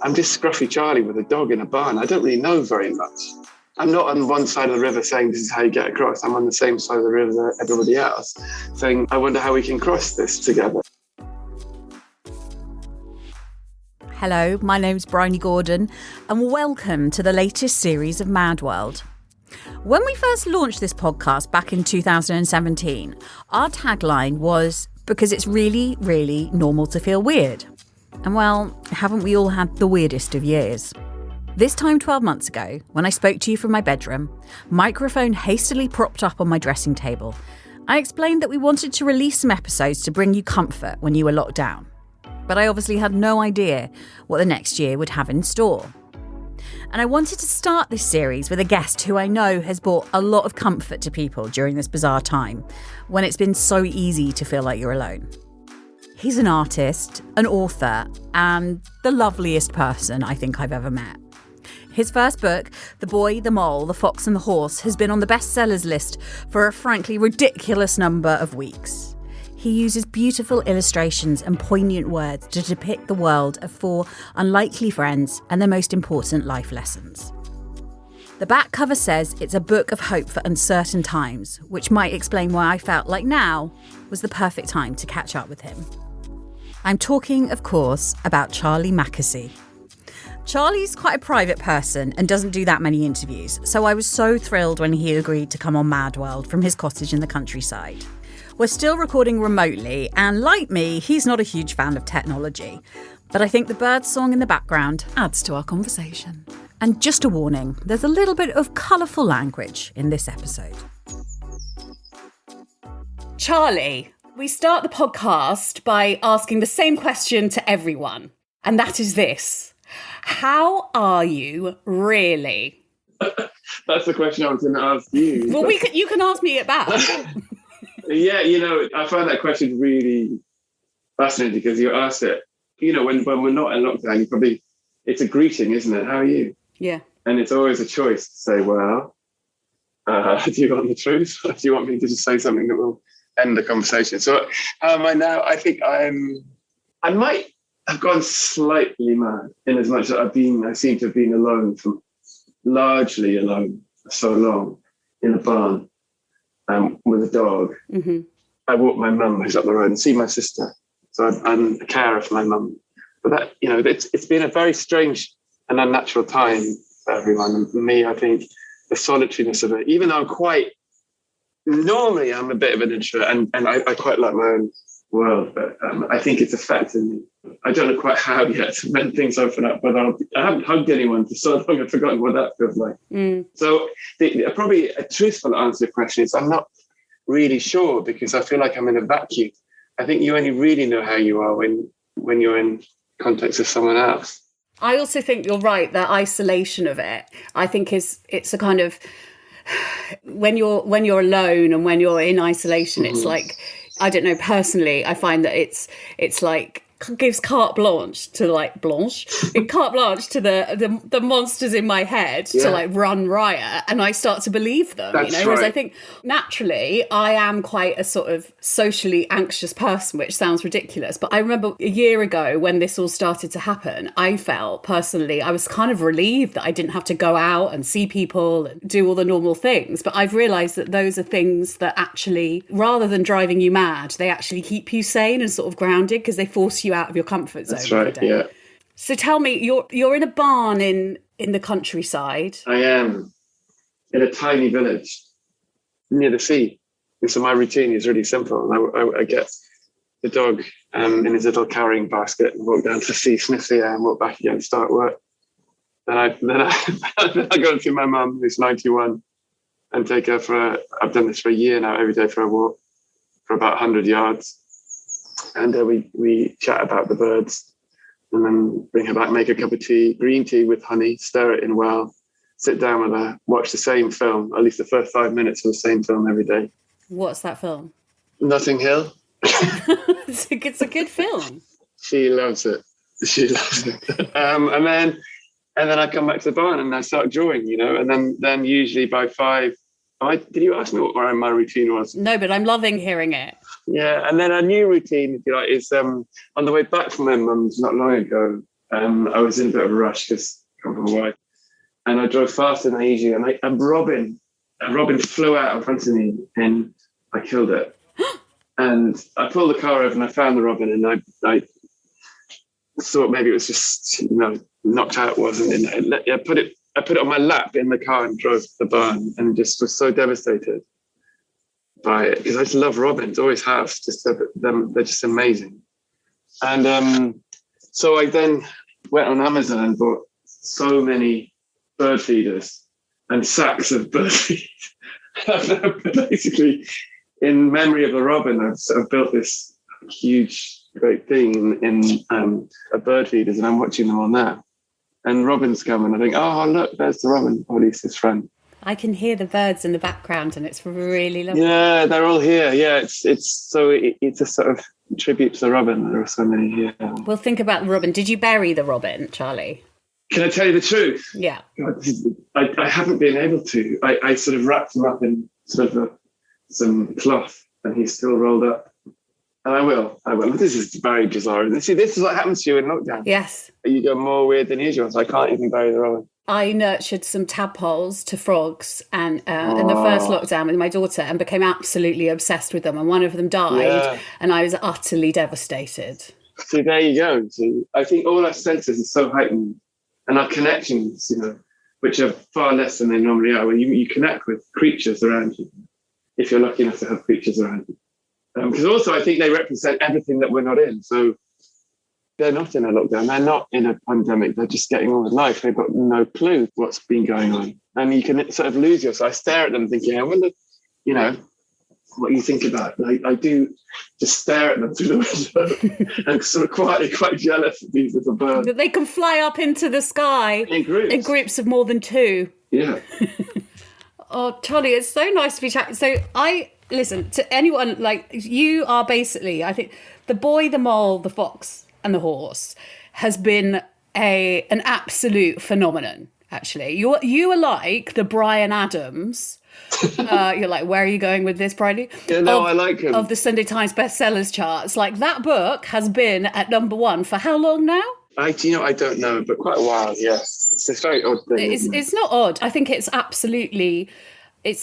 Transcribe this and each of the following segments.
I'm just Scruffy Charlie with a dog in a barn. I don't really know very much. I'm not on one side of the river saying this is how you get across. I'm on the same side of the river as everybody else, saying, I wonder how we can cross this together. Hello, my name's Bryony Gordon, and welcome to the latest series of Mad World. When we first launched this podcast back in 2017, our tagline was, because it's really, really normal to feel weird. And well, haven't we all had the weirdest of years? This time 12 months ago, when I spoke to you from my bedroom, microphone hastily propped up on my dressing table, I explained that we wanted to release some episodes to bring you comfort when you were locked down. But I obviously had no idea what the next year would have in store. And I wanted to start this series with a guest who I know has brought a lot of comfort to people during this bizarre time, when it's been so easy to feel like you're alone. He's an artist, an author, and the loveliest person I think I've ever met. His first book, The Boy, the Mole, the Fox and the Horse, has been on the bestsellers list for a frankly ridiculous number of weeks. He uses beautiful illustrations and poignant words to depict the world of four unlikely friends and their most important life lessons. The back cover says it's a book of hope for uncertain times, which might explain why I felt like now was the perfect time to catch up with him. I'm talking, of course, about Charlie Mackesy. Charlie's quite a private person and doesn't do that many interviews, so I was so thrilled when he agreed to come on Mad World from his cottage in the countryside. We're still recording remotely, and like me, he's not a huge fan of technology. But I think the bird song in the background adds to our conversation. And just a warning, there's a little bit of colourful language in this episode. Charlie, we start the podcast by asking the same question to everyone, and that is this. How are you really? That's the question I was going to ask you. Well, you can ask me it back. Yeah, I find that question really fascinating because you ask it, when we're not in lockdown, it's a greeting, isn't it? How are you? Yeah. And it's always a choice to say, well, do you want the truth? Or do you want me to just say something that will end the conversation? So how am I now? I think I might have gone slightly mad in as much as I seem to have been largely alone for so long in a barn. With a dog. Mm-hmm. I walk my mum who's up the road and see my sister. So I'm a carer for my mum. But that, it's been a very strange and unnatural time for everyone. And for me, I think the solitariness of it, even though normally I'm a bit of an introvert and I quite like my own world, but I think it's affecting me. I don't know quite how yet when things open up, but I haven't hugged anyone for so long I've forgotten what that feels like. Mm. So probably a truthful answer to the question is I'm not really sure because I feel like I'm in a vacuum. I think you only really know how you are when you're in context with someone else. I also think you're right, that isolation of it, I think it's a kind of, when you're alone and when you're in isolation, it's like, I don't know, personally, I find that it's like gives carte blanche to the monsters in my head to run riot, and I start to believe them. That's Whereas right. I think naturally I am quite a sort of socially anxious person, which sounds ridiculous, but I remember a year ago when this all started to happen, I felt personally I was kind of relieved that I didn't have to go out and see people and do all the normal things. But I've realised that those are things that actually, rather than driving you mad, they actually keep you sane and sort of grounded because they force you out of your comfort zone. That's right, yeah. So tell me, you're in a barn in the countryside. I am in a tiny village near the sea. And so my routine is really simple. I get the dog in his little carrying basket and walk down to the sea, sniff the air and walk back again, start work. Then I go and see my mum, who's 91, and take her I've done this for a year now, every day for a walk for about 100 yards. And we chat about the birds and then bring her back, make a cup of tea, green tea with honey, stir it in well, sit down with her, watch the same film, at least the first 5 minutes of the same film every day. What's that film? Notting Hill. It's a good film. She loves it. And then I come back to the barn and I start drawing, and then usually by 5, did you ask me what my routine was? No, but I'm loving hearing it. Yeah, and then a new routine, if you like, is on the way back from my mum's not long ago, I was in a bit of a rush because I can't remember why. And I drove faster than I usually, and a robin flew out in front of me, and I killed it. And I pulled the car over and I found the robin, and I thought maybe it was just, knocked out, wasn't it? I put it on my lap in the car and drove to the barn, and just was so devastated by it because I just love robins, always have. They're just amazing. And so I then went on Amazon and bought so many bird feeders and sacks of bird feed. Basically, in memory of the robin, I've sort of built this huge, great thing in a bird feeders, and I'm watching them on there. And robins come, and I think, oh, look, there's the robin, or at least his friend. I can hear the birds in the background, and it's really lovely. Yeah, they're all here. Yeah, it's a sort of tribute to the robin. There are so many here. Well, think about the robin. Did you bury the robin, Charlie? Can I tell you the truth? Yeah. God, I haven't been able to. I sort of wrapped him up in sort of some cloth, and he's still rolled up. And I will. This is very bizarre. See, this is what happens to you in lockdown. Yes. You go more weird than usual, so I can't even bury the robin. I nurtured some tadpoles to frogs and in the first lockdown with my daughter, and became absolutely obsessed with them. And one of them died, and I was utterly devastated. See, there you go. See, I think all our senses are so heightened, and our connections, which are far less than they normally are, when you connect with creatures around you, if you're lucky enough to have creatures around you. Because also I think they represent everything that we're not in. So they're not in a lockdown. They're not in a pandemic. They're just getting on with life. They've got no clue what's been going on. And you can sort of lose yourself. I stare at them thinking, I wonder, what you think about it. I do just stare at them through the window and sort of quite jealous of these little birds. That they can fly up into the sky in groups of more than two. Yeah. Oh, Charlie, it's so nice to be chatting. So listen, to anyone, like, you are basically, I think, the boy, the mole, the fox and the horse has been an absolute phenomenon, actually. You are like the Bryan Adams. You're like, where are you going with this, Bryony? Yeah, no, I like him. Of the Sunday Times bestsellers charts. Like, that book has been at number one for how long now? I don't know, but quite a while, yes. It's a very odd thing. It's not odd. I think it's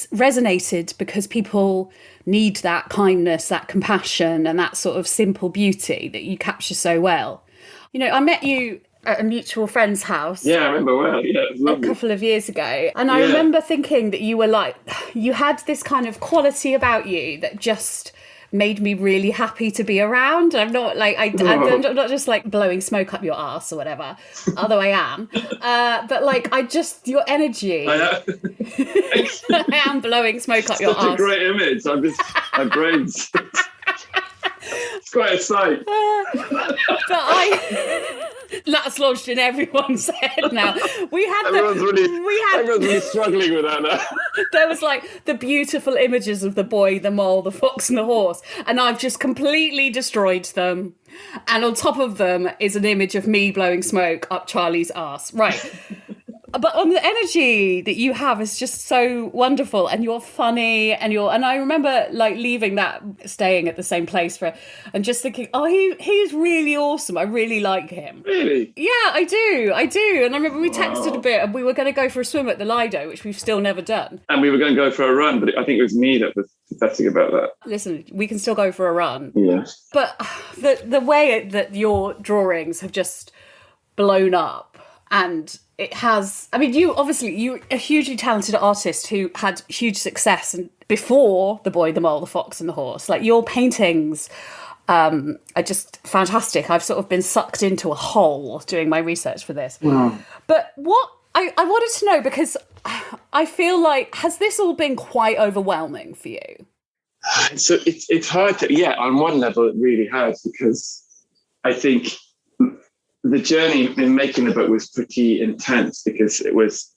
resonated because people need that kindness, that compassion, and that sort of simple beauty that you capture so well. I met you at a mutual friend's house. Yeah, I remember well. Yeah, it was lovely. A couple of years ago. And I remember thinking that you had this kind of quality about you that just made me really happy to be around. I'm not like, I'm not just like blowing smoke up your arse or whatever, although I am. But like, your energy. I am blowing smoke up your arse. Such a great image. My brain's, it's quite a sight. That's lodged in everyone's head now. Everyone's really struggling with that now. There was like the beautiful images of the boy, the mole, the fox and the horse, and I've just completely destroyed them. And on top of them is an image of me blowing smoke up Charlie's arse. Right. But on the energy that you have is just so wonderful, and you're funny, and I remember like leaving that, staying at the same place and just thinking, oh, he's really awesome. I really like him. Really? Yeah, I do. And I remember we texted a bit, and we were going to go for a swim at the Lido, which we've still never done. And we were going to go for a run, but I think it was me that was pathetic about that. Listen, we can still go for a run. Yeah. But the way that your drawings have just blown up, and it has, you're a hugely talented artist who had huge success before The Boy, the Mole, the Fox and the Horse. Like, your paintings are just fantastic. I've sort of been sucked into a hole doing my research for this. Wow. But what I wanted to know, because I feel like, has this all been quite overwhelming for you? So it's hard to, on one level it really has, because I think the journey in making the book was pretty intense, because it was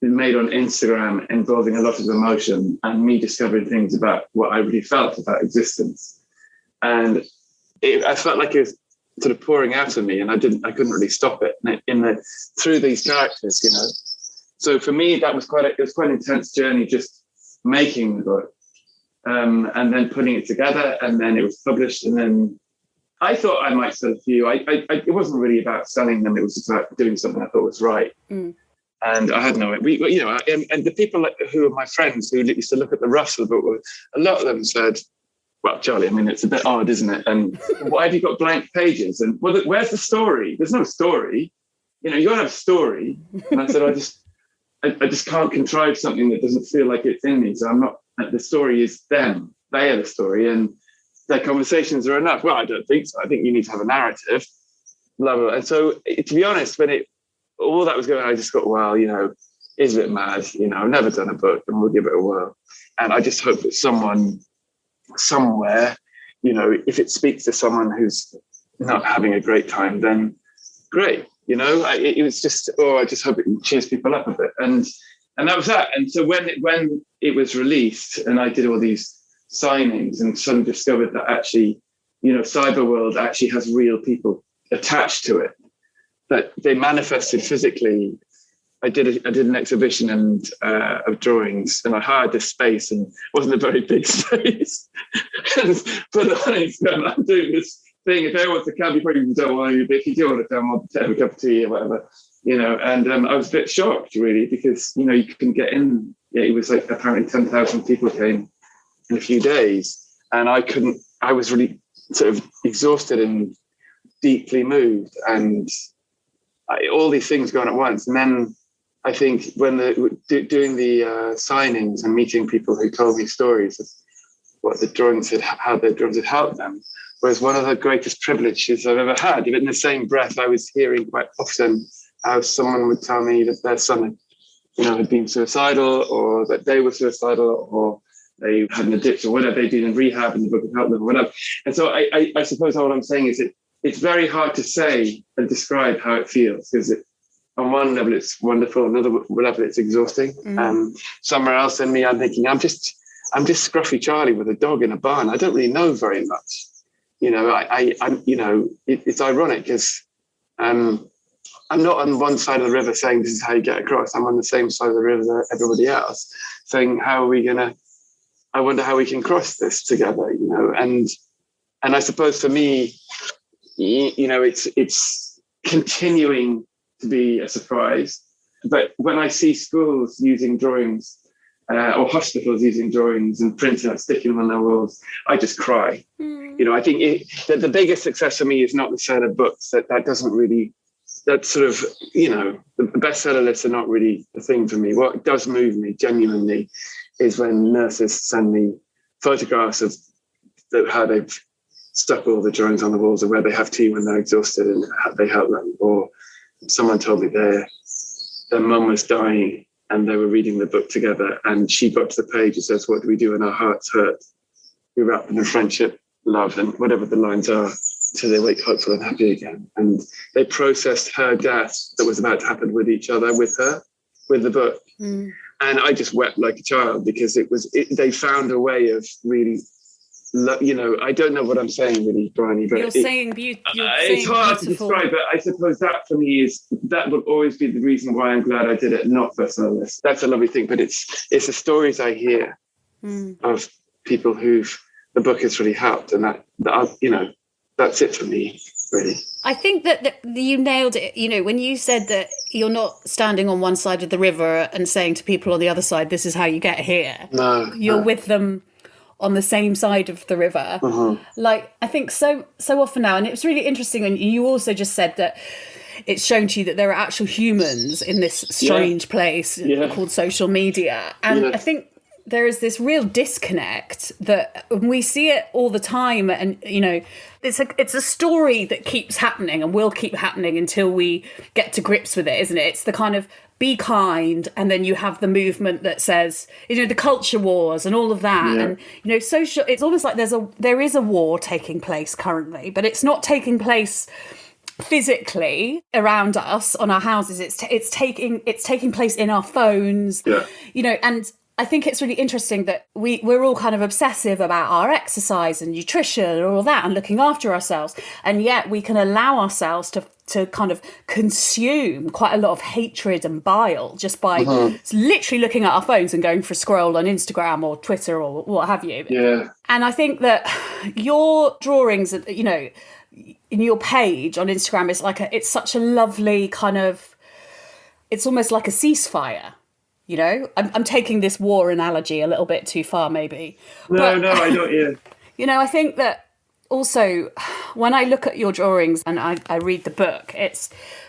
made on Instagram, involving a lot of emotion and me discovering things about what I really felt about existence. And I felt like it was sort of pouring out of me, and I couldn't really stop it through these characters, So for me, it was quite an intense journey, just making the book, and then putting it together, and then it was published, and then I thought I might sell a few. It wasn't really about selling them. It was just about doing something I thought was right. And I had no, and the people who are my friends who used to look at the roughs of the book, a lot of them said, well, Charlie, I mean, it's a bit odd, isn't it? And why have you got blank pages? And well, where's the story? There's no story. You got to have a story. And I said, I just can't contrive something that doesn't feel like it's in me. So I'm not, the story is them. They are the story. And their conversations are enough. Well, I don't think so. I think you need to have a narrative. Blah, blah, blah. And so, to be honest, when all that was going on, I just got, well, is a bit mad. I've never done a book and we'll give it a whirl. And I just hope that someone somewhere, if it speaks to someone who's not having a great time, then great. It was just, I just hope it cheers people up a bit. And that was that. And so when it was released and I did all these signings and suddenly discovered that actually, Cyberworld actually has real people attached to it, that they manifested physically. I did an exhibition of drawings, and I hired this space, and it wasn't a very big space. And put it on Instagram, I'm doing this thing. If anyone wants to come, you probably don't want to, but if you do want to come, I'll have a cup of tea or whatever, And I was a bit shocked, really, because, you couldn't get in. Yeah, it was like apparently 10,000 people came in a few days, and I was really sort of exhausted and deeply moved, and all these things going at once. And then I think when doing the signings and meeting people who told me stories of what the drawings how the drawings had helped them was one of the greatest privileges I've ever had. Even in the same breath, I was hearing quite often how someone would tell me that their son had been suicidal, or that they were suicidal, or they had an addiction, or whatever, they'd been in rehab and the book had helped them, or whatever. And so I suppose what I'm saying is it's very hard to say and describe how it feels, because on one level it's wonderful, on another level it's exhausting. Somewhere else in me, I'm thinking, I'm just scruffy Charlie with a dog in a barn. I don't really know very much. It's ironic because I'm not on one side of the river saying this is how you get across. I'm on the same side of the river as everybody else, saying I wonder how we can cross this together, And I suppose for me, it's continuing to be a surprise. But when I see schools using drawings or hospitals using drawings and printing out, sticking them on their walls, I just cry. I think that the biggest success for me is not the sale of books. That doesn't really, that sort of, the bestseller lists are not really the thing for me. What does move me genuinely is when nurses send me photographs of how they've stuck all the drawings on the walls, or where they have tea when they're exhausted and how they help them. Or someone told me their mum was dying and they were reading the book together, and she got to the page and says, "What do we do when our hearts hurt? We wrap them in friendship, love," and whatever the lines are, till they wake hopeful and happy again. And they processed her death that was about to happen with each other, with her, with the book. And I just wept like a child, because they found a way of really, I don't know what I'm saying really, Bryony, but it's hard to describe, but I suppose that for me that will always be the reason why I'm glad I did it, not bestseller list. That's a lovely thing, but it's the stories I hear of people who've the book has really helped, and that's it for me, really. I think that you nailed it. When you said that you're not standing on one side of the river and saying to people on the other side, "This is how you get here." No, you're with them on the same side of the river. Like, I think so often now, and it's really interesting. And you also just said that it's shown to you that there are actual humans in this strange place called social media. And I think there is this real disconnect that we see it all the time, and it's a story that keeps happening and will keep happening until we get to grips with it, isn't it? It's the kind of be kind, and then you have the movement that says, the culture wars and all of that, and social. It's almost like there is a war taking place currently, but it's not taking place physically around us on our houses. It's taking place in our phones, and I think it's really interesting that we're all kind of obsessive about our exercise and nutrition and all that and looking after ourselves. And yet we can allow ourselves to kind of consume quite a lot of hatred and bile just by literally looking at our phones and going for a scroll on Instagram or Twitter or what have you. Yeah. And I think that your drawings, in your page on Instagram is it's such a lovely kind of, it's almost like a ceasefire. You know, I'm taking this war analogy a little bit too far, maybe. No, I don't. Yeah. You know, I think that also when I look at your drawings and I read the book,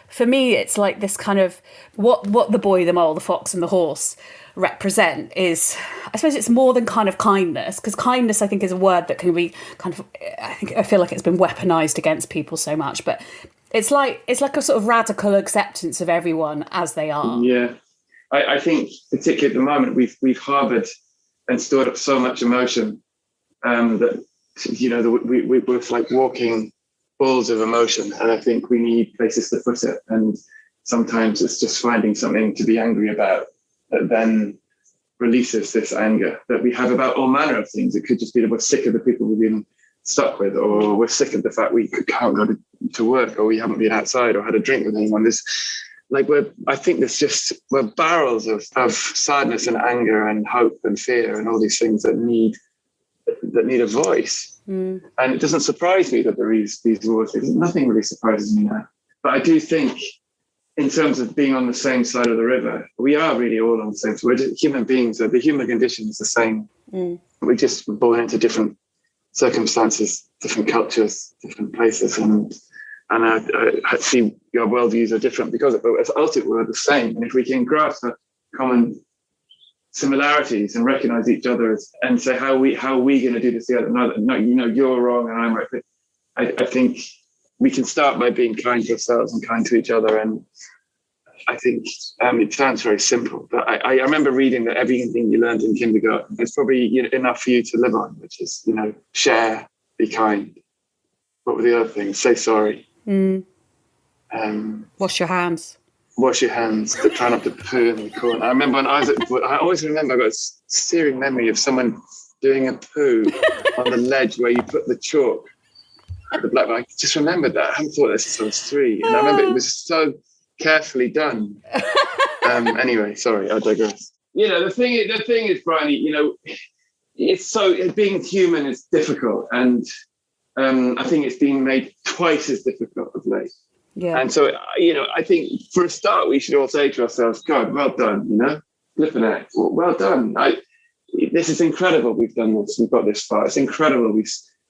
for me, it's like this kind of what the boy, the mole, the fox, and the horse represent is, I suppose it's more than kind of kindness, because kindness, I think, is a word that can be kind of, I feel like it's been weaponized against people so much, but it's like a sort of radical acceptance of everyone as they are. Yeah. I think particularly at the moment we've harboured and stored up so much emotion that, you know, we're like walking balls of emotion, and I think we need places to put it. And sometimes it's just finding something to be angry about that then releases this anger that we have about all manner of things. It could just be that we're sick of the people we've been stuck with, or we're sick of the fact we can't go to work, or we haven't been outside or had a drink with anyone. I think we're barrels of sadness and anger and hope and fear and all these things that need a voice. And it doesn't surprise me that there is these wars. Nothing really surprises me now. But I do think, in terms of being on the same side of the river, we are really all on the same side. We're human beings. The human condition is the same. We just were born into different circumstances, different cultures, different places, and I see your worldviews are different because of it, but ultimately we're the same. And if we can grasp the common similarities and recognize each other and say, how are we going to do this together? No, you know, you're wrong and I'm right. I think we can start by being kind to ourselves and kind to each other. And I think it sounds very simple, but I remember reading that everything you learned in kindergarten is probably enough for you to live on, which is, you know, share, be kind. What were the other things? Say sorry. Wash your hands. Wash your hands. To try not to poo in the corner. I remember I always remember, I got a searing memory of someone doing a poo on the ledge where you put the chalk, the black. I just remembered that. I haven't thought this since I was 3, and I remember it was so carefully done. Anyway, sorry, I digress. You know, the thing is, Bryony, you know, being human is difficult, and I think it's been made twice as difficult of late. Yeah. And so, you know, I think for a start, we should all say to ourselves, God, well done, you know, flipping it. Well done. This is incredible. We've done this. We've got this far. It's incredible.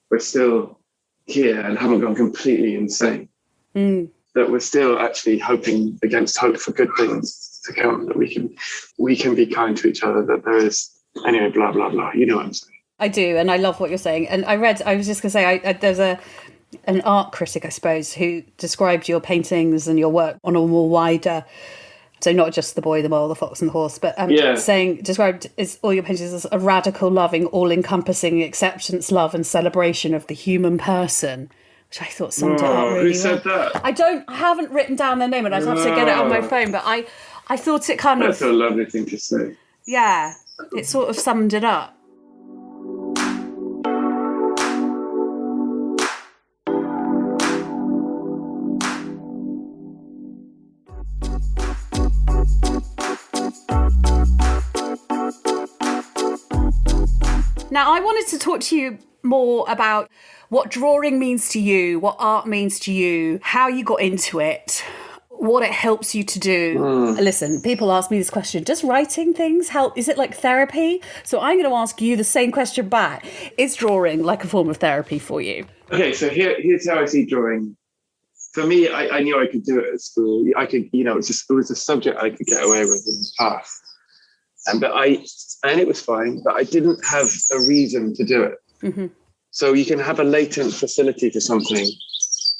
We're still here and haven't gone completely insane. That we're still actually hoping against hope for good things to come, that we can be kind to each other, that there is, anyway, blah, blah, blah. You know what I'm saying. I do, and I love what you're saying. And I was just going to say, there's an art critic, I suppose, who described your paintings and your work on a more wider, so not just the boy, the mole, the fox and the horse, but described as all your paintings as a radical, loving, all-encompassing acceptance, love and celebration of the human person, which I thought summed it up really well. Who said that? I haven't written down their name, and I'd have to get it on my phone, but I thought it kind That's a lovely thing to say. Yeah, it sort of summed it up. Now, I wanted to talk to you more about what drawing means to you, what art means to you, how you got into it, what it helps you to do. Listen, people ask me this question, does writing things help? Is it like therapy? So I'm going to ask you the same question back. Is drawing like a form of therapy for you? Okay, so here's how I see drawing. For me, I knew I could do it at school. I could, you know, it was a subject I could get away with in the past. And it was fine, but I didn't have a reason to do it. Mm-hmm. So you can have a latent facility for something.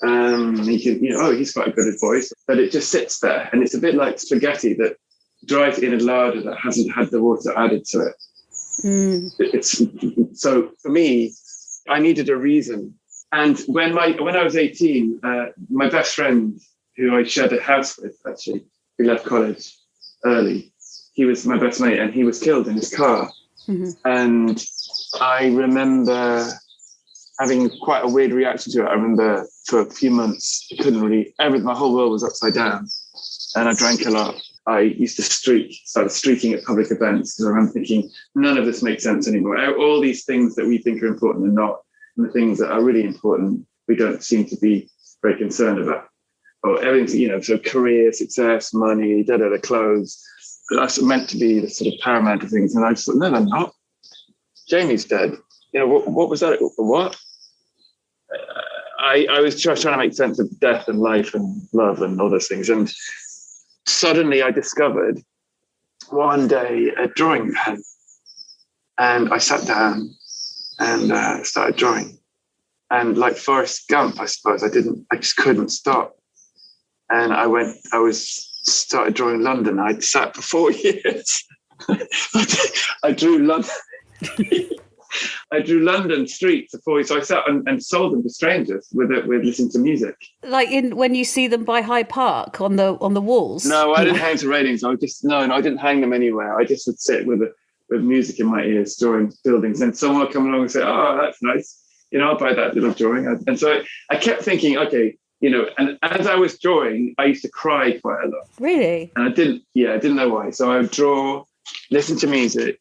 You can, you know, oh, he's quite good at voice, but it just sits there. And it's a bit like spaghetti that dries in a larder that hasn't had the water added to it. So for me, I needed a reason. And when I was 18, my best friend, who I shared a house with, actually, he left college early. He was my best mate, and he was killed in his car. Mm-hmm. And I remember having quite a weird reaction to it. I remember for a few months, I couldn't really, my whole world was upside down, and I drank a lot. I used to started streaking at public events, because I remember thinking, none of this makes sense anymore. All these things that we think are important are not, and the things that are really important, we don't seem to be very concerned about. Or everything, so career, success, money, clothes. That's meant to be the sort of paramount of things. And I just thought, no, they're not. Jamie's dead. What was that? What? I was just trying to make sense of death and life and love and all those things. And suddenly I discovered one day a drawing pen. And I sat down and started drawing. And like Forrest Gump, I suppose, I just couldn't stop. And I started drawing London. I'd sat for 4 years. I drew London. I drew London streets for 4 years. So I sat and sold them to strangers with listening to music. Like when you see them by Hyde Park on the walls. No, I didn't hang to ratings. I didn't hang them anywhere. I just would sit with music in my ears, drawing buildings. And someone would come along and say, "Oh, that's nice. I'll buy that little drawing." And so I kept thinking, okay. And as I was drawing, I used to cry quite a lot. Really? And I didn't know why. So I would draw, listen to music,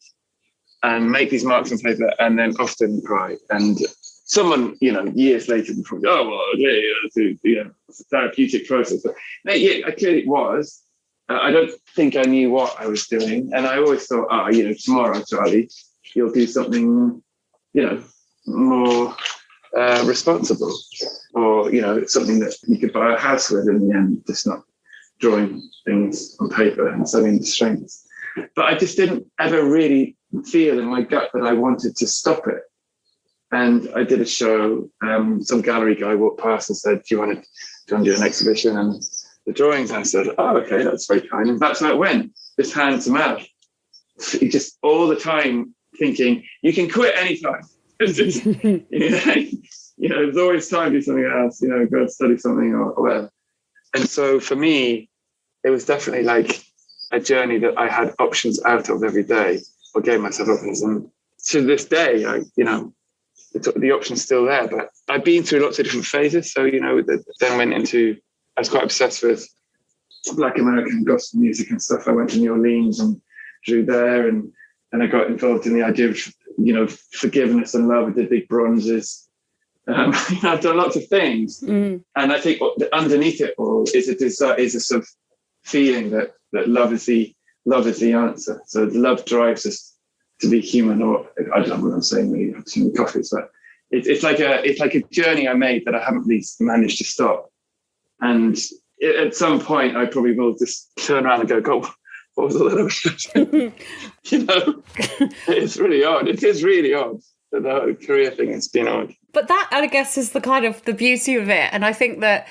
and make these marks on paper, and then often cry. And someone, years later, would probably, "Oh, well, it's a therapeutic process." But I clearly it was. I don't think I knew what I was doing. And I always thought, tomorrow, Charlie, you'll do something, more responsible, or something that you could buy a house with in the end, just not drawing things on paper and selling the strings. But I just didn't ever really feel in my gut that I wanted to stop it. And I did a show. Some gallery guy walked past and said, do you want to do an exhibition? And the drawings, and I said, "Oh, okay, that's very kind." And that's how it went, just hand to mouth. Just all the time thinking, you can quit anytime. It's just, there's always time to do something else, go and study something or whatever. And so for me, it was definitely like a journey that I had options out of every day, or gave myself options. And to this day, the option's still there, but I've been through lots of different phases. So, then went into, I was quite obsessed with Black American gospel music and stuff. I went to New Orleans and drew there, and I got involved in the idea of, forgiveness and love. I did big bronzes. I've done lots of things. And I think underneath it all is a sort of feeling that love is the answer. So the love drives us to be human, or I don't know what I'm saying, maybe have too many coffees, but it's like a journey I made that I haven't really managed to stop. And at some point I probably will just turn around and go, God, what was all that about? It's really odd. It is really odd. The whole career thing has been odd. But that, I guess, is the kind of the beauty of it. And I think that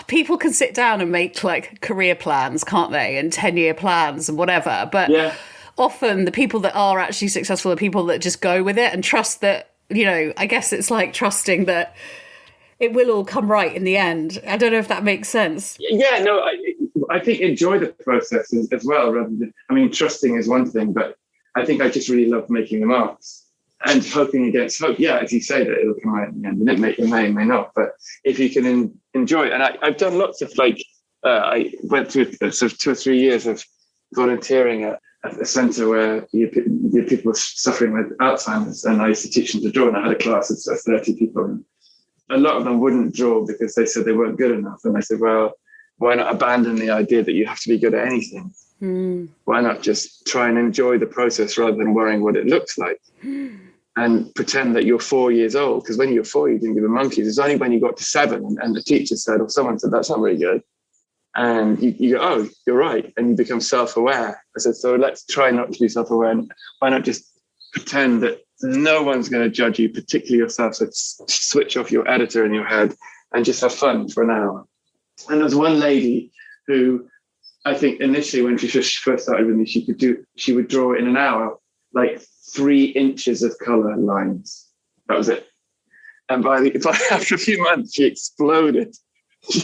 people can sit down and make like career plans, can't they? And 10-year plans and whatever. But often the people that are actually successful are people that just go with it and trust that, I guess it's like trusting that it will all come right in the end. I don't know if that makes sense. Yeah, no, I think enjoy the process as well, rather than, trusting is one thing, but I think I just really love making the marks and hoping against hope. Yeah, as you say, that it'll come right in the end. And it may not, but if you can enjoy it. And I've done lots of I went through sort of 2 or 3 years of volunteering at a centre where people were suffering with Alzheimer's, and I used to teach them to draw, and I had a class of 30 people. And a lot of them wouldn't draw because they said they weren't good enough. And I said, well, why not abandon the idea that you have to be good at anything? Why not just try and enjoy the process rather than worrying what it looks like? And pretend that you're 4 years old, because when you were 4, you didn't give a monkey's. It's only when you got to 7 and the teacher said, or someone said, that's not very good. And you go, oh, you're right. And you become self-aware. I said, so let's try not to be self-aware. And why not just pretend that no one's going to judge you, particularly yourself. So switch off your editor in your head and just have fun for an hour. And there was one lady who I think initially when she first started with me, she would draw in an hour, like 3 inches of color lines. That was it. And after a few months, she exploded. She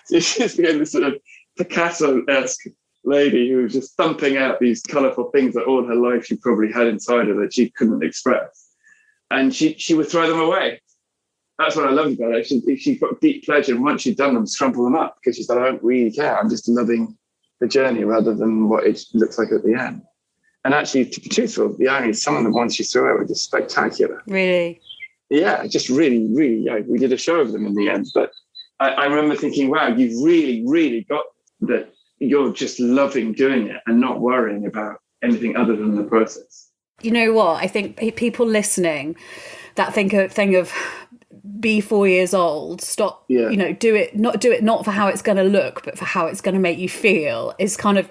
just became this sort of Picasso-esque lady who was just thumping out these colourful things that all her life she probably had inside her that she couldn't express. And she would throw them away. That's what I loved about it. She got deep pleasure, and once she'd done them, scrumple them up, because she said, I don't really care. I'm just loving the journey rather than what it looks like at the end. And actually, to be truthful, the irony is some of the ones she threw out were just spectacular. Really? yeah, just really, really, yeah, we did a show of them in the end. But I remember thinking, wow, you've really, really got that. You're just loving doing it and not worrying about anything other than the process. You know what? I think people listening that thing of be 4 years old, stop, do it not for how it's going to look, but for how it's going to make you feel is kind of,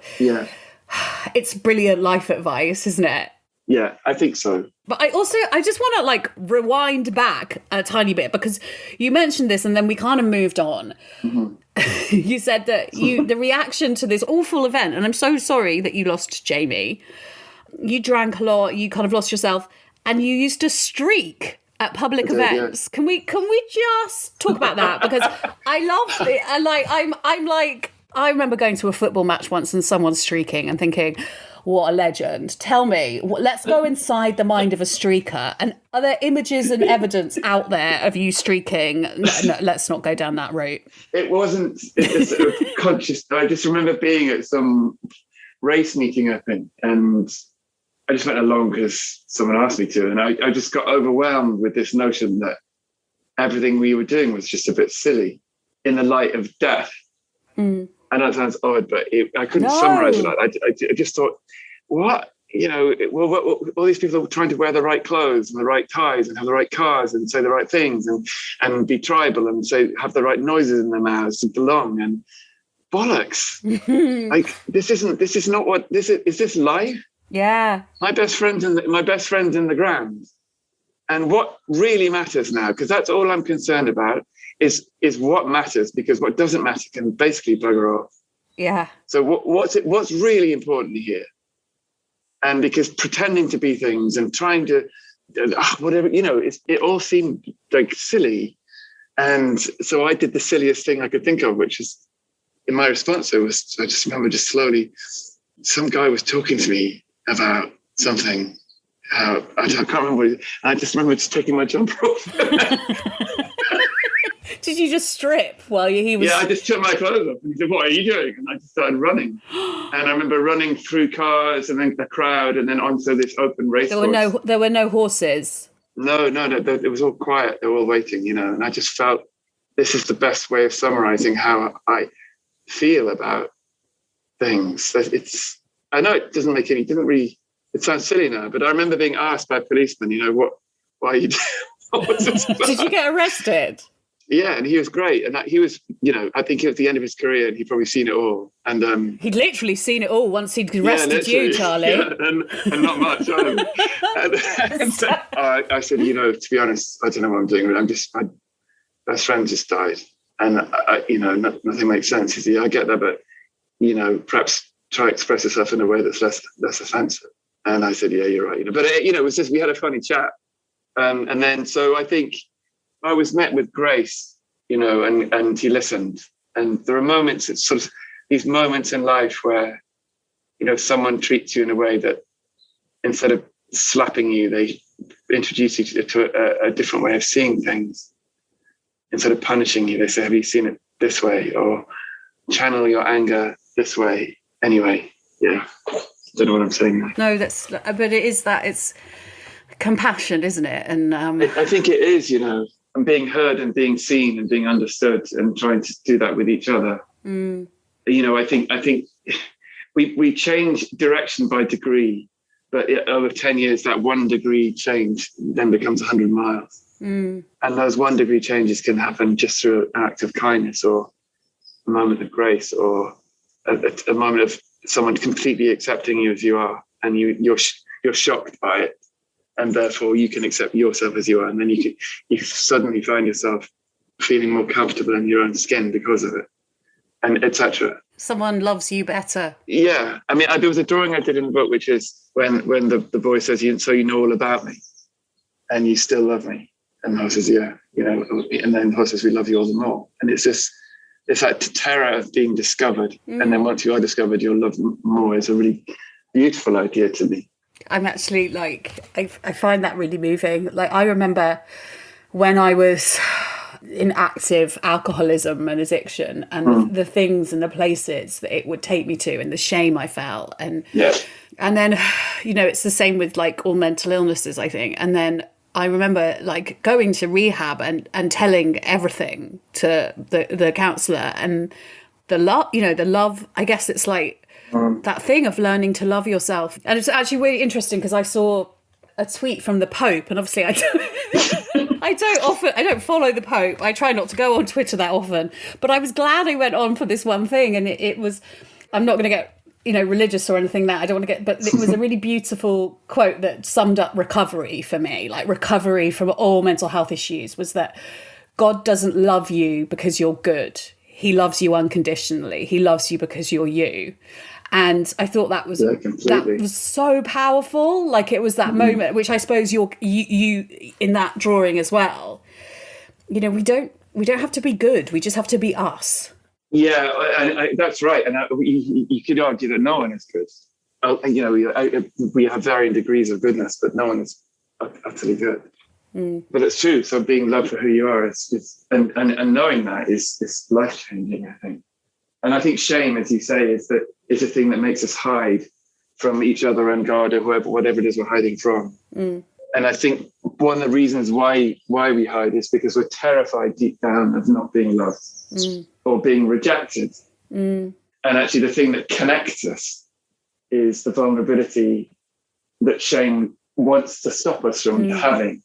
it's brilliant life advice, isn't it? Yeah, I think so. But I just want to rewind back a tiny bit, because you mentioned this and then we kind of moved on. Mm-hmm. You said that the reaction to this awful event, and I'm so sorry that you lost Jamie. You drank a lot, you kind of lost yourself, and you used to streak at public events. Yeah. Can we just talk about that? Because I love it. And I remember going to a football match once and someone streaking and thinking, what a legend. Tell me, let's go inside the mind of a streaker. And are there images and evidence out there of you streaking? No, let's not go down that route. It wasn't conscious. I just remember being at some race meeting, I think, and I just went along because someone asked me to. And I just got overwhelmed with this notion that everything we were doing was just a bit silly in the light of death. Mm. And that sounds odd, but I couldn't summarize it. I just thought, what? All these people are trying to wear the right clothes and the right ties and have the right cars and say the right things and be tribal and have the right noises in their mouths to belong, and bollocks. Is this life? Yeah. My best friend's in the ground. And what really matters now, because that's all I'm concerned about, is what matters, because what doesn't matter can basically bugger off. Yeah. So what's really important here? And because pretending to be things and trying to whatever, it all seemed like silly. And so I did the silliest thing I could think of, which is, in my response, I just remember slowly, some guy was talking to me about something. I can't remember. I just remember just taking my jumper off. Did you just strip while he was... Yeah, I just took my clothes off and he said, what are you doing? And I just started running. And I remember running through cars and then the crowd and then onto this open race course. There were no horses? No. It was all quiet. They were all waiting, And I just felt this is the best way of summarizing how I feel about things. I know it it sounds silly now, but I remember being asked by policemen, why are you doing? Did you get arrested? Yeah, and he was great. And he was, I think it was the end of his career and he'd probably seen it all. And he'd literally seen it all once he'd arrested you, Charlie. Yeah, and not much. I said, to be honest, I don't know what I'm doing. My best friend just died. And, nothing makes sense. He said, I get that, but, perhaps try to express yourself in a way that's less offensive. And I said, yeah, you're right. But, it was just, we had a funny chat. And then, so I think, I was met with grace, and he listened. And there are moments, it's sort of these moments in life where, someone treats you in a way that instead of slapping you, they introduce you to a different way of seeing things. Instead of punishing you, they say, have you seen it this way? Or channel your anger this way. Anyway, yeah. I don't know what I'm saying now. No, but it is that, it's compassion, isn't it? And I think it is, and being heard and being seen and being understood and trying to do that with each other. Mm. I think we change direction by degree, but over 10 years, that 1 degree change then becomes 100 miles. Mm. And those 1 degree changes can happen just through an act of kindness or a moment of grace or a moment of someone completely accepting you as you are, and you're shocked by it. And therefore you can accept yourself as you are. And then you suddenly find yourself feeling more comfortable in your own skin because of it, and etc. Someone loves you better. Yeah. I mean, there was a drawing I did in the book, which is when the boy says, so you know all about me and you still love me. And the horse says, yeah, and then the horse says, we love you all the more. And it's that terror of being discovered. Mm. And then once you are discovered, you'll love more. It's a really beautiful idea to me. I'm actually I find that really moving. I remember when I was in active alcoholism and addiction and the things and the places that it would take me to and the shame I felt. And then, it's the same with all mental illnesses, I think. And then I remember like going to rehab and telling everything to the counsellor, and the love, I guess it's like that thing of learning to love yourself. And it's actually really interesting because I saw a tweet from the Pope, and obviously I don't follow the Pope. I try not to go on Twitter that often, but I was glad I went on for this one thing. And it was, I'm not going to get, religious or anything that I don't want to get, but it was a really beautiful quote that summed up recovery for me. Like recovery from all mental health issues was that God doesn't love you because you're good. He loves you unconditionally. He loves you because you're you. And I thought that was so powerful. Like it was that moment, which I suppose you in that drawing as well. We don't have to be good. We just have to be us. Yeah, that's right. And you could argue that no one is good. We have varying degrees of goodness, but no one is utterly good. But it's true. So being loved for who you are and knowing that is life changing, I think. And I think shame, as you say, is a thing that makes us hide from each other and God or whatever it is we're hiding from. And I think one of the reasons why we hide is because we're terrified deep down of not being loved or being rejected. And actually the thing that connects us is the vulnerability that shame wants to stop us from having.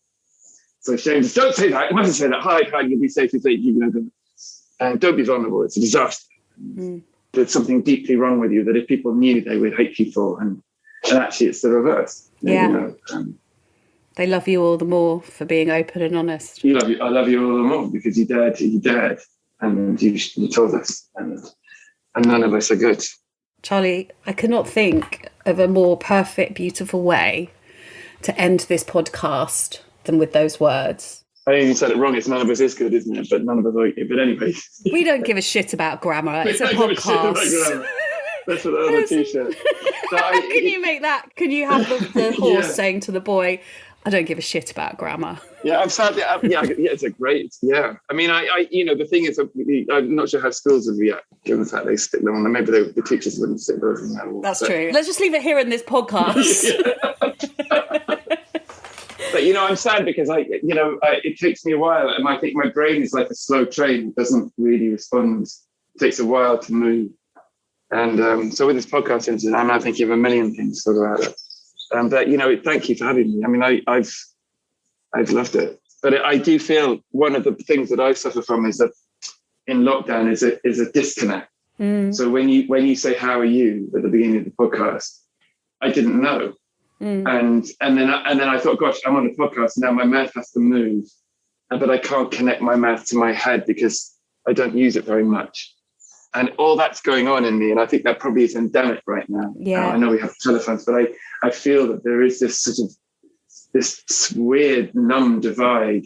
So shame says, don't say that. You mustn't say that. Hide, you'll be safe. And don't be vulnerable. It's a disaster. There's something deeply wrong with you that if people knew, they would hate you for. And actually it's the reverse. Yeah. They love you all the more for being open and honest. I love you all the more because you dared, and you told us, and none of us are good. Charlie, I cannot think of a more perfect, beautiful way to end this podcast than with those words. I think you said it wrong. It's none of us is good, isn't it? But none of us are. But anyway. We don't give a shit about grammar. It's a podcast. That's what the other T-shirt. Can you make that? Can you have the horse saying to the boy, I don't give a shit about grammar? Yeah, I'm sad. It's a great. Yeah, I mean, the thing is, I'm not sure how schools would react given the fact they stick them on. Maybe the teachers wouldn't stick those in that wall. That's true. Let's just leave it here in this podcast. But I'm sad because it takes me a while, and I think my brain is like a slow train; it doesn't really respond. It takes a while to move, and so with this podcast incident, I'm now thinking of a million things to talk about it. But thank you for having me. I mean, I've loved it. But I do feel one of the things that I suffer from is that in lockdown is a disconnect. So when you say how are you at the beginning of the podcast, I didn't know. And then I thought, gosh, I'm on a podcast now. My mouth has to move, but I can't connect my mouth to my head because I don't use it very much. And all that's going on in me, and I think that probably is endemic right now. Yeah, I know we have telephones, but I feel that there is this sort of this weird numb divide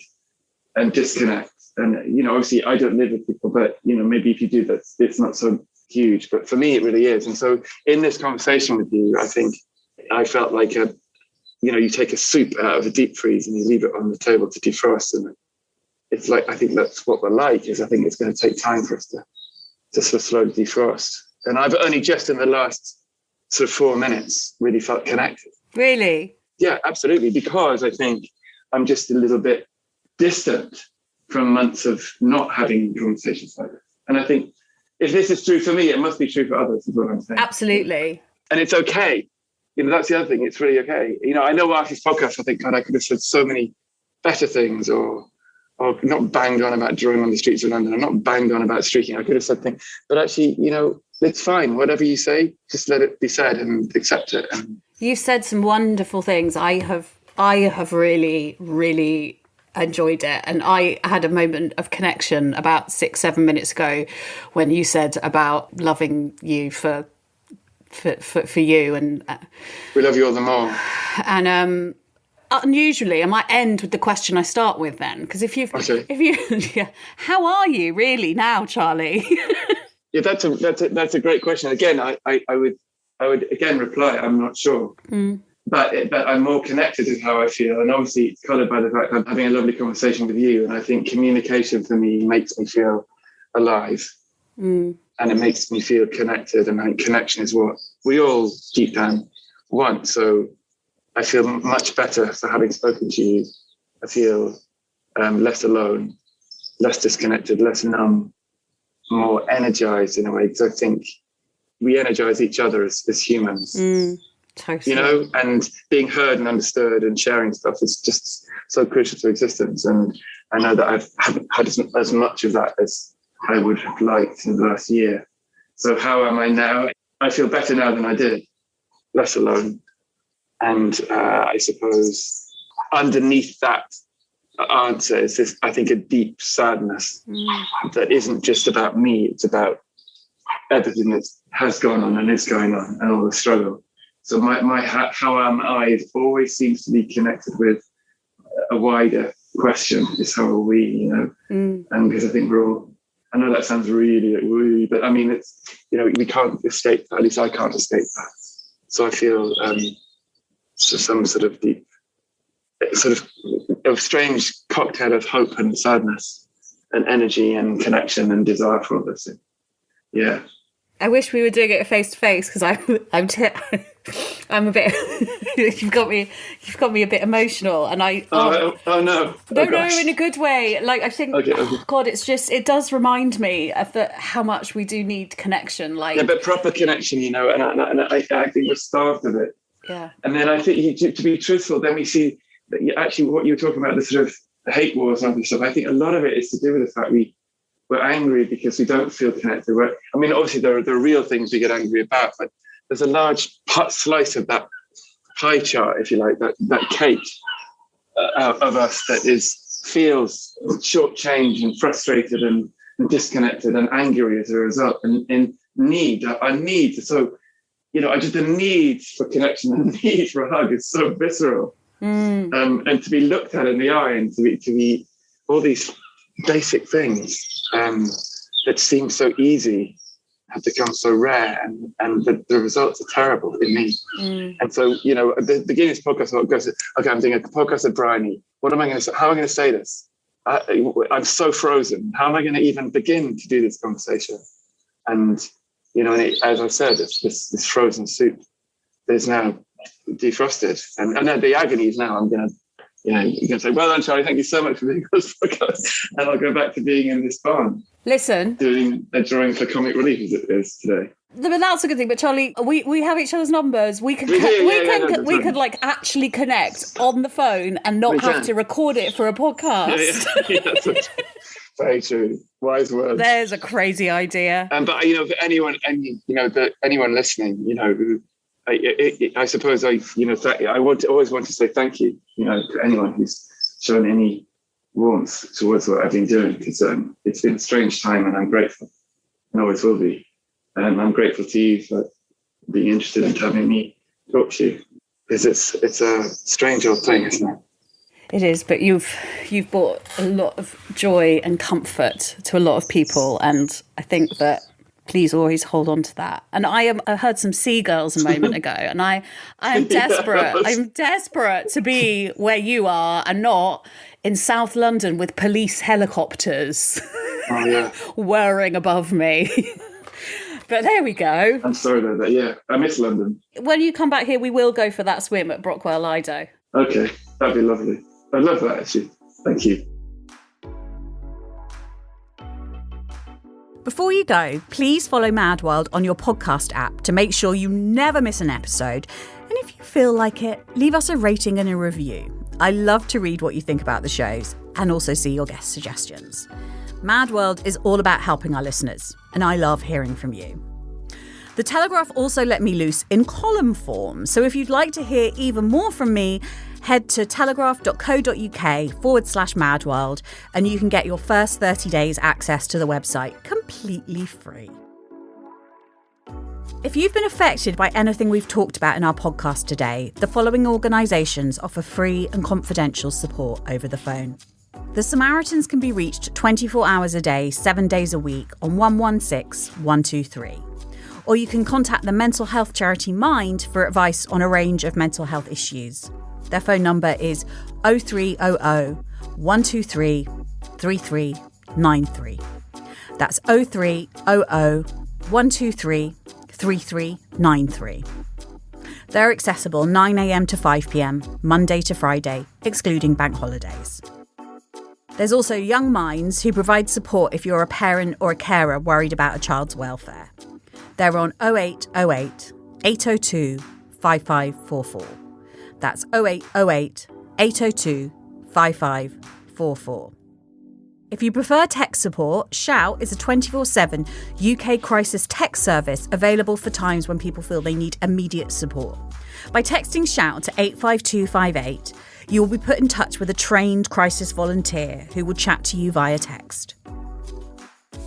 and disconnect. And obviously, I don't live with people, but maybe if you do, that it's not so huge. But for me, it really is. And so, in this conversation with you, I think I felt like you take a soup out of a deep freeze and you leave it on the table to defrost, and it's like I think that's what we're like. I think it's going to take time for us to sort of slowly defrost. And I've only just in the last sort of 4 minutes really felt connected. Really? Yeah, absolutely. Because I think I'm just a little bit distant from months of not having conversations like this. And I think if this is true for me, it must be true for others, is what I'm saying. Absolutely. And it's okay. That's the other thing. It's really okay. I know after this podcast, I think, God, I could have said so many better things or not banged on about drawing on the streets of London. I'm not banged on about streaking. I could have said things, but actually, it's fine. Whatever you say, just let it be said and accept it. You've said some wonderful things. I have really, really enjoyed it. And I had a moment of connection about 6-7 minutes ago when you said about loving you for you. And we love you all the more. And unusually, I might end with the question I start with then, because if you, how are you really now, Charlie? Yeah, that's a great question. Again, I would again reply, I'm not sure, but I'm more connected to how I feel, and obviously it's coloured by the fact I'm having a lovely conversation with you, and I think communication for me makes me feel alive, and it makes me feel connected, and I think connection is what we all deep down want. So I feel much better for having spoken to you I feel less alone, less disconnected, less numb, more energized in a way, because I think we energize each other as humans. Totally. You know, and being heard and understood and sharing stuff is just so crucial to existence. And I know that I haven't had as much of that as I would have liked in the last year. So how am I now? I feel better now than I did, less alone. And I suppose underneath that answer is this, I think, a deep sadness that isn't just about me. It's about everything that has gone on and is going on and all the struggle. So my how am I always seems to be connected with a wider question: is how are we? You know, and because I think we're all. I know that sounds really, but I mean, it's, you know, we can't escape that. At least I can't escape that. So I feel some sort of deep, sort of strange cocktail of hope and sadness and energy and connection and desire for all this. Yeah. I wish we were doing it face to face, because I'm a bit. You've got me a bit emotional, and I. Oh no! No, in a good way. Like, I think, okay. God, it does remind me of how much we do need connection. Like, yeah, but proper connection, you know, and I think we're starved of it. Yeah. And then I think, to be truthful, then we see that actually what you were talking about, the sort of the hate wars and other stuff. I think a lot of it is to do with the fact we're angry because we don't feel connected. I mean, obviously there are real things we get angry about, but there's a large slice of that pie chart, if you like, that cake of us that feels shortchanged and frustrated and disconnected and angry as a result, and in need. Our need. So, you know, the need for connection, the need for a hug is so visceral, and to be looked at in the eye, and to be all these basic things that seem so easy have become so rare, and the results are terrible in me. And so, you know, at the beginning of this podcast, I go, okay, I'm doing a podcast with Bryony. What am I going to say? How am I going to say this? I'm so frozen. How am I going to even begin to do this conversation? And, you know, as I said, it's this frozen soup that is now defrosted. And I know the agony is now, I'm going to, you know, you're going to say, well done, Charlie, thank you so much for being on this podcast. And I'll go back to being in this barn. Listen. Doing a drawing for Comic Relief as it is today. But that's a good thing. But Charlie, we have each other's numbers. We could like actually connect on the phone and not have to record it for a podcast. Yeah, that's very true. Wise words. There's a crazy idea. But you know, for anyone listening, you know, who I suppose I always want to say thank you, you know, to anyone who's shown any warmth towards what I've been doing, because it's been a strange time, and I'm grateful, and always will be. And I'm grateful to you for being interested in having me talk to you, because it's a strange old thing, isn't it? It is, but you've brought a lot of joy and comfort to a lot of people, and I think that please always hold on to that. And I heard some seagulls a moment ago, and I am desperate. I'm desperate to be where you are and not in South London with police helicopters whirring above me. But there we go. I'm sorry about that. Yeah, I miss London. When you come back here, we will go for that swim at Brockwell Lido. Okay, that'd be lovely. I'd love that, actually. Thank you. Before you go, please follow Mad World on your podcast app to make sure you never miss an episode. And if you feel like it, leave us a rating and a review. I love to read what you think about the shows and also see your guest suggestions. Mad World is all about helping our listeners, and I love hearing from you. The Telegraph also let me loose in column form, so if you'd like to hear even more from me, head to telegraph.co.uk/madworld and you can get your first 30 days access to the website completely free. If you've been affected by anything we've talked about in our podcast today, the following organisations offer free and confidential support over the phone. The Samaritans can be reached 24 hours a day, 7 days a week on 116 123. Or you can contact the mental health charity Mind for advice on a range of mental health issues. Their phone number is 0300 123 3393. That's 0300 123 3393. They're accessible 9 a.m. to 5 p.m, Monday to Friday, excluding bank holidays. There's also Young Minds, who provide support if you're a parent or a carer worried about a child's welfare. They're on 0808 802 5544. That's 0808 802 5544. If you prefer tech support, Shout is a 24/7 UK crisis tech service available for times when people feel they need immediate support. By texting Shout to 85258, you will be put in touch with a trained crisis volunteer who will chat to you via text.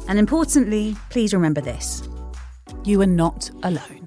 And importantly, please remember this: you are not alone.